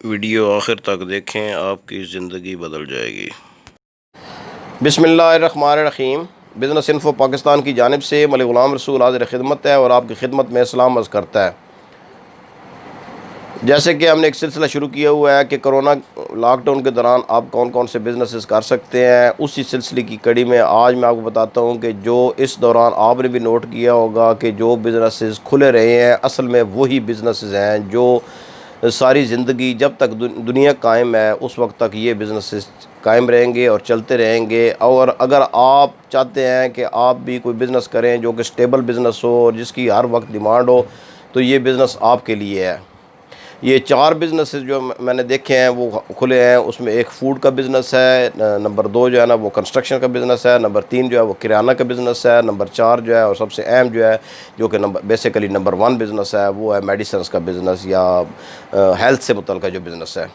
Video आखिर तक देखें, आपकी ज़िंदगी बदल जाएगी। बिस्मिल्लाहिर्रहमानिर्रहीम। बिज़नेस इन्फो पाकिस्तान की जानिब से मलिक ग़ुलाम रसूल हाज़िर खिदमत है और आपकी खिदमत में सलाम अर्ज़ करता है। जैसे कि हमने एक सिलसिला शुरू किया हुआ है कि कोरोना लॉकडाउन के दौरान आप कौन कौन से बिज़नेसेस कर सकते हैं, उसी सिलसिले की कड़ी में आज मैं आपको बताता हूं कि जो इस दौरान आपने भी नोट किया होगा कि जो बिज़नेसेस खुले रहे हैं असल में वही बिज़नेसेस हैं जो सारी ज़िंदगी जब तक दुनिया कायम है उस वक्त तक ये बिज़नेसेस कायम रहेंगे और चलते रहेंगे। और अगर आप चाहते हैं कि आप भी कोई बिज़नेस करें जो कि स्टेबल बिज़नेस हो और जिसकी हर वक्त डिमांड हो, तो ये बिज़नेस आपके लिए है। ये 4 बिज़नेसेस जो मैंने देखे हैं वो खुले हैं। उसमें एक फ़ूड का बिज़नेस है, नंबर 2 जो है ना वो कंस्ट्रक्शन का बिज़नेस है, नंबर 3 जो है वो किराना का बिज़नेस है, नंबर 4 जो है और सबसे अहम जो है जो कि बेसिकली नंबर 1 बिज़नेस है वो है मेडिसिन्स का बिज़नेस या हेल्थ से मुतल्लिक़ जो बिज़नेस है।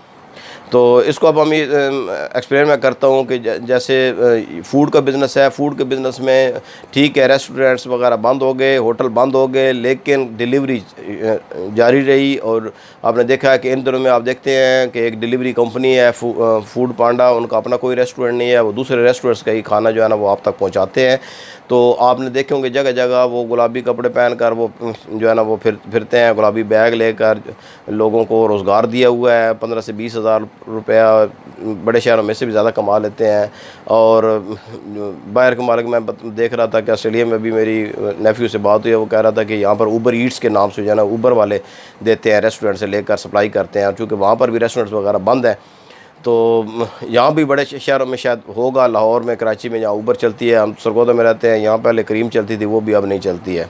तो इसको अब हम ये एक्सप्लेन मैं करता हूँ कि जैसे फ़ूड का बिज़नेस है। फ़ूड के बिज़नेस में ठीक है, रेस्टोरेंट्स वगैरह बंद हो गए, होटल बंद हो गए, लेकिन डिलीवरी जारी रही। और आपने देखा है कि इन दिनों में आप देखते हैं कि एक डिलीवरी कंपनी है फूड पांडा, उनका अपना कोई रेस्टोरेंट नहीं है, वो दूसरे रेस्टोरेंट्स का ही खाना जो है ना वो आप तक पहुँचाते हैं। तो आपने देखे होंगे जगह जगह वो गुलाबी कपड़े पहन कर वो जो है ना वो फिरते हैं, गुलाबी बैग लेकर। लोगों को रोज़गार दिया हुआ है, 15 से 20 हज़ार रुपया बड़े शहरों में से भी ज़्यादा कमा लेते हैं। और बाहर के मालिक मैं देख रहा था कि ऑस्ट्रेलिया में भी मेरी नेफ्यू से बात हुई है, वो कह रहा था कि यहाँ पर ऊबर ईट्स के नाम से जो है ना ऊबर वाले देते हैं, रेस्टोरेंट से लेकर सप्लाई करते हैं। और चूँकि वहाँ पर भी रेस्टोरेंट्स वगैरह बंद हैं तो यहाँ भी बड़े शहरों में शायद होगा, लाहौर में, कराची में जहाँ ऊबर चलती है, हम सरगोदा में रहते हैं, यहाँ पहले करीम चलती थी, वो भी अब नहीं चलती है।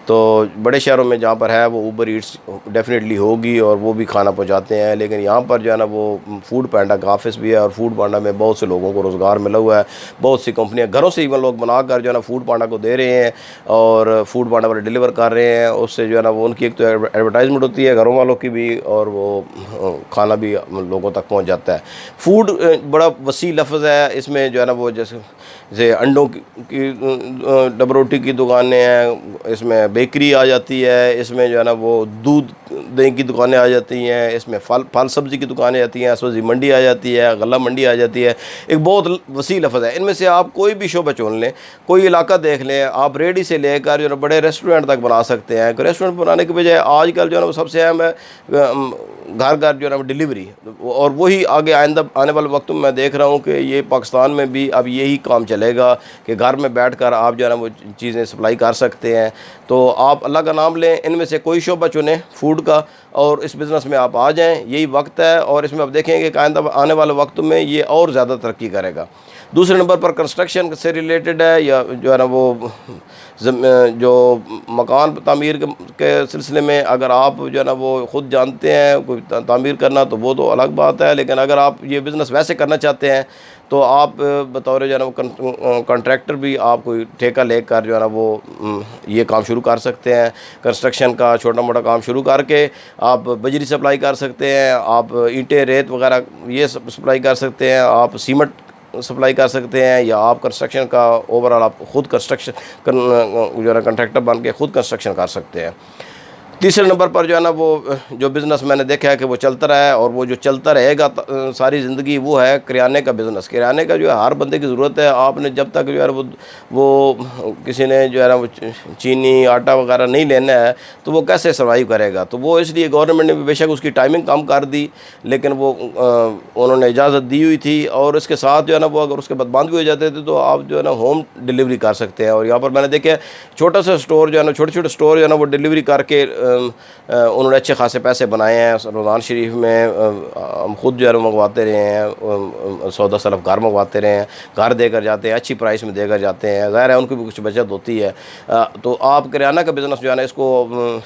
तो बड़े शहरों में जहाँ पर है वो ऊबर ईट्स डेफिनेटली होगी और वो भी खाना पहुँचाते हैं। लेकिन यहाँ पर जो है ना वो फूड पांडा का ऑफिस भी है और फूड पांडा में बहुत से लोगों को रोज़गार मिला हुआ है। बहुत सी कंपनियाँ घरों से इवन लोग बनाकर जो है ना फूड पांडा को दे रहे हैं और फूड पांडा वाले डिलीवर कर रहे हैं। उससे जो है ना वो उनकी एक तो एडवर्टाइजमेंट होती है घरों वालों की भी, और वो खाना भी लोगों तक पहुँच जाता है। फूड बड़ा वसी लफ्ज़ है, इसमें जो है ना वो जैसे अंडों की डब रोटी की दुकानें हैं, इसमें बेकरी आ जाती है, इसमें जो है ना वो दूध दही की दुकानें आ जाती हैं, इसमें फल सब्ज़ी की दुकानें आती हैं, सब्ज़ी मंडी आ जाती है, गला मंडी आ जाती है। एक बहुत वसी लफ्ज़ है। इनमें से आप कोई भी शोबा चुन लें, कोई इलाका देख लें, आप रेडी से लेकर जो है बड़े रेस्टोरेंट तक बना सकते हैं। रेस्टोरेंट बनाने के बजाय आजकल जो है ना वो सबसे अहम है घर घर जो है ना डिलीवरी। और वही आगे आने वाले वक्त में मैं देख रहा हूँ कि ये पाकिस्तान में भी अब यही काम चलेगा कि घर में बैठकर आप जो है ना वो चीज़ें सप्लाई कर सकते हैं। तो आप अल्लाह का नाम लें, इनमें से कोई शोबा चुनें फूड का और इस बिज़नेस में आप आ जाएं, यही वक्त है। और इसमें आप देखेंगे कि आने वाले वक्त में ये और ज़्यादा तरक्की करेगा। दूसरे नंबर पर कंस्ट्रक्शन से रिलेटेड है, या जो है ना वो जो मकान तामीर के सिलसिले में अगर आप जो है ना वो ख़ुद जानते हैं कोई तामीर करना तो वो तो अलग बात है। लेकिन अगर आप ये बिज़नेस वैसे करना चाहते हैं तो आप बतौर जो है ना वो कॉन्ट्रैक्टर भी आप कोई ठेका लेकर जो है ना वो ये काम शुरू कर सकते हैं। कंस्ट्रक्शन का छोटा मोटा काम शुरू करके आप बजरी सप्लाई कर सकते हैं, आप ईंटें रेत वगैरह ये सप्लाई कर सकते हैं, आप सीमेंट सप्लाई कर सकते हैं, या आप कंस्ट्रक्शन का ओवरऑल आप ख़ुद कंस्ट्रक्शन जो है ना कॉन्ट्रैक्टर बन के ख़ुद कंस्ट्रक्शन कर सकते हैं। तीसरे नंबर पर जो है ना वो जो बिज़नेस मैंने देखा है कि वो चलता रहा है और वो जो चलता रहेगा सारी ज़िंदगी, वो है किराने का बिज़नेस। किराने का जो है हर बंदे की ज़रूरत है। आपने जब तक जो है वो किसी ने जो है ना वो चीनी आटा वगैरह नहीं लेना है तो वो कैसे सर्वाइव करेगा। तो वो इसलिए गवर्नमेंट ने भी बेशक उसकी टाइमिंग कम कर दी, लेकिन वो उन्होंने इजाज़त दी हुई थी। और इसके साथ जो है ना वो अगर उसके बाद बंद भी हो जाते थे तो आप जो है ना होम डिलीवरी कर सकते हैं। और यहाँ पर मैंने देखा छोटा सा स्टोर जो है ना, छोटे छोटे स्टोर जो है ना वो डिलीवरी करके उन्होंने अच्छे खासे पैसे बनाए हैं। रमज़ान शरीफ में हम खुद जो है मंगवाते रहे हैं, सौदा सलफ घर मंगवाते रहे हैं, घर देकर जाते हैं, अच्छी प्राइस में देकर जाते हैं। ज़ाहिर है उनकी भी कुछ बचत होती है। तो आप किराना का बिज़नेस जो है ना इसको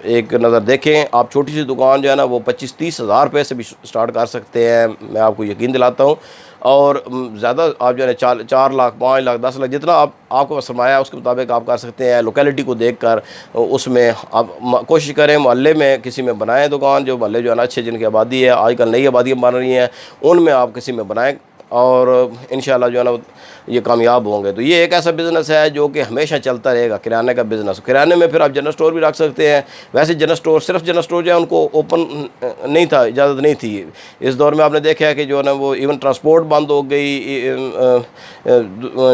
एक नज़र देखें। आप छोटी सी दुकान जो है ना वो 25-30 हज़ार रुपये से भी स्टार्ट कर सकते हैं, मैं आपको यकीन दिलाता हूँ। और ज़्यादा आप जो है 4 लाख 5 लाख 10 लाख जितना आपको सरमाया है उसके मुताबिक आप कर सकते हैं। लोकेलिटी को देखकर उसमें आप कोशिश करें मोहल्ले में किसी में बनाएं दुकान, जो मोहल्ले जो है ना अच्छे जिनकी आबादी है, आजकल नई आबादियाँ बन रही हैं, उनमें आप किसी में बनाएं और इंशाल्लाह जो है ना ये कामयाब होंगे। तो ये एक ऐसा बिज़नेस है जो कि हमेशा चलता रहेगा, किराने का बिज़नेस। किराने में फिर आप जनरल स्टोर भी रख सकते हैं। वैसे जनरल स्टोर, सिर्फ जनरल स्टोर जो है उनको ओपन नहीं था, इजाज़त नहीं थी। इस दौर में आपने देखा है कि जो है ना वो इवन ट्रांसपोर्ट बंद हो गई,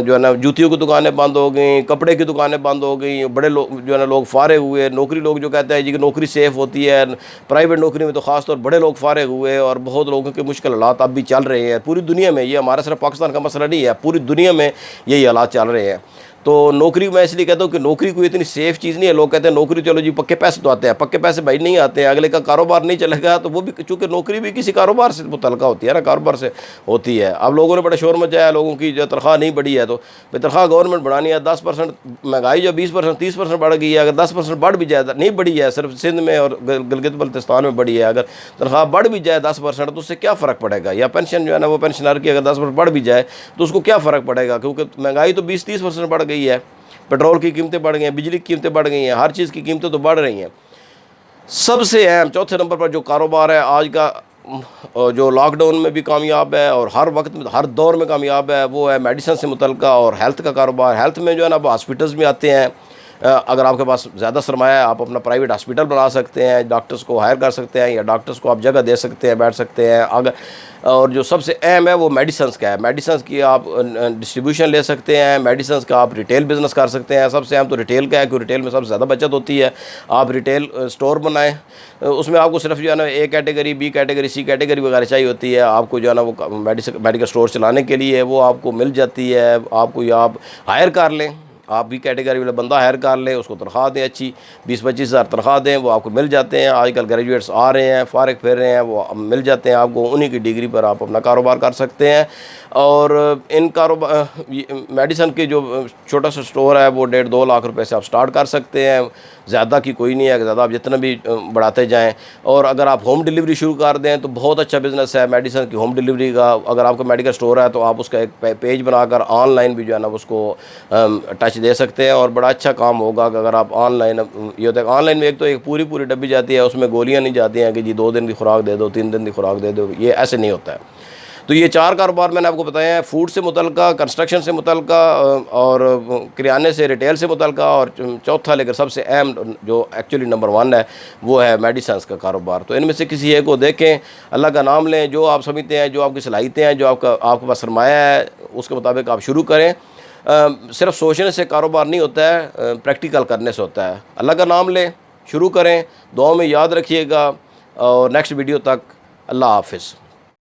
जो है ना जूतियों की दुकानें बंद हो गई, कपड़े की दुकानें बंद हो गई। बड़े लोग जो है ना लोग फारे हुए, नौकरी लोग जो कहते हैं जी कि नौकरी सेफ़ होती है, प्राइवेट नौकरी में तो ख़ास तौर बड़े लोग फारे हुए और बहुत लोगों के मुश्किल हालात अब भी चल रहे हैं पूरी दुनिया में। ये हमारा सिर्फ पाकिस्तान का मसला नहीं है, पूरी दुनिया में यही हालात चल रहे हैं। तो नौकरी मैं इसलिए कहता हूँ कि नौकरी कोई इतनी सेफ़ चीज़ नहीं है। लोग कहते हैं नौकरी चलो जी पक्के पैसे तो आते हैं, पक्के पैसे भाई नहीं आते हैं। अगले का कारोबार नहीं चलेगा तो वो भी, चूँकि नौकरी भी किसी कारोबार से मुतल्लिक़ा होती है ना, कारोबार से होती है। अब लोगों ने बड़ा शोर मचाया, लोगों की जो तनख्वाह नहीं बढ़ी है, तो भाई तनख्वाह गवर्नमेंट बढ़ानी है। 10% महंगाई जो 20% 30% बढ़ गई है, अगर 10% बढ़ भी जाए, नहीं बढ़ी है, सिर्फ सिंध में और गिलगित बल्तिस्तान में बढ़ी है। अगर तनख्वाह बढ़ भी जाए 10% तो उससे क्या फ़र्क पड़ेगा? या पेंशन जो है ना वो पेंशनर की अगर 10% बढ़ भी जाए तो उसको क्या फ़र्क पड़ेगा? क्योंकि महंगाई तो 20-30% बढ़ गई है। पेट्रोल की कीमतें बढ़ गई हैं, बिजली की कीमतें बढ़ गई हैं, हर चीज़ की कीमतें तो बढ़ रही हैं। सबसे अहम चौथे नंबर पर जो कारोबार है आज का, जो लॉकडाउन में भी कामयाब है और हर वक्त में, हर दौर में कामयाब है, वो है मेडिसिन से मुतल्लिक़ा और हेल्थ का कारोबार। हेल्थ में जो है ना अब हॉस्पिटल्स भी आते हैं। अगर आपके पास ज़्यादा सरमाया है, आप अपना प्राइवेट हॉस्पिटल बना सकते हैं, डॉक्टर्स को हायर कर सकते हैं या डॉक्टर्स को आप जगह दे सकते हैं, बैठ सकते हैं। अगर और जो सबसे अहम है वो मेडिसिन्स का है। मेडिसिन्स की आप डिस्ट्रीब्यूशन ले सकते हैं, मेडिसिन्स का आप रिटेल बिज़नेस कर सकते हैं। सबसे अहम तो रिटेल का है, क्योंकि रिटेल में सबसे ज़्यादा बचत होती है। आप रिटेल स्टोर बनाएं, उसमें आपको सिर्फ जो है ना A category, B category, C category वगैरह चाहिए होती है। आपको जो है ना वो मेडिकल स्टोर चलाने के लिए वो आपको मिल जाती है। आपको या आप हायर कर लें, आप भी कैटेगरी वाला बंदा हायर कर लें, उसको तनख्वाह दें अच्छी, 20-25 हज़ार तनख्वाह दें, वो आपको मिल जाते हैं। आजकल ग्रेजुएट्स आ रहे हैं, फारिग फिर रहे हैं, वो मिल जाते हैं आपको। उन्हीं की डिग्री पर आप अपना कारोबार कर सकते हैं। और इन कारोबार मेडिसन के जो छोटा सा स्टोर है वो 1.5-2 लाख रुपए से आप स्टार्ट कर सकते हैं। ज़्यादा की कोई नहीं है, ज़्यादा आप जितना भी बढ़ाते जाएँ। और अगर आप होम डिलीवरी शुरू कर दें तो बहुत अच्छा बिज़नेस है मेडिसन की होम डिलीवरी का। अगर आपका मेडिकल स्टोर है तो आप उसका एक पेज बनाकर ऑनलाइन भी जो है ना उसको टच दे सकते हैं और बड़ा अच्छा काम होगा। कि अगर आप ऑनलाइन, ये होता है ऑनलाइन में एक तो एक पूरी डब्बी जाती है, उसमें गोलियाँ नहीं जाती हैं कि जी 2 दिन की खुराक दे दो, 3 दिन की खुराक दे दो, ये ऐसे नहीं होता है। तो ये 4 कारोबार मैंने आपको बताए हैं, फूड से मुतल्लिक़ा, कंस्ट्रक्शन से मुतल्लिक़ा और किराने से, रिटेल से मुतल्लिक़ा, और चौथा लेकर सबसे अहम जो एक्चुअली नंबर 1 है वो है मेडिसिन्स का कारोबार। तो इनमें से किसी एक को देखें, अल्लाह का नाम लें, जो आप समझते हैं, जो आपकी सलाहियतें हैं, जो आपके पास सरमाया है, उसके मुताबिक आप शुरू करें। सिर्फ सोचने से कारोबार नहीं होता है, प्रैक्टिकल करने से होता है। अल्लाह का नाम लें, शुरू करें, दुआ में याद रखिएगा। और नेक्स्ट वीडियो तक अल्लाह हाफ़िज़।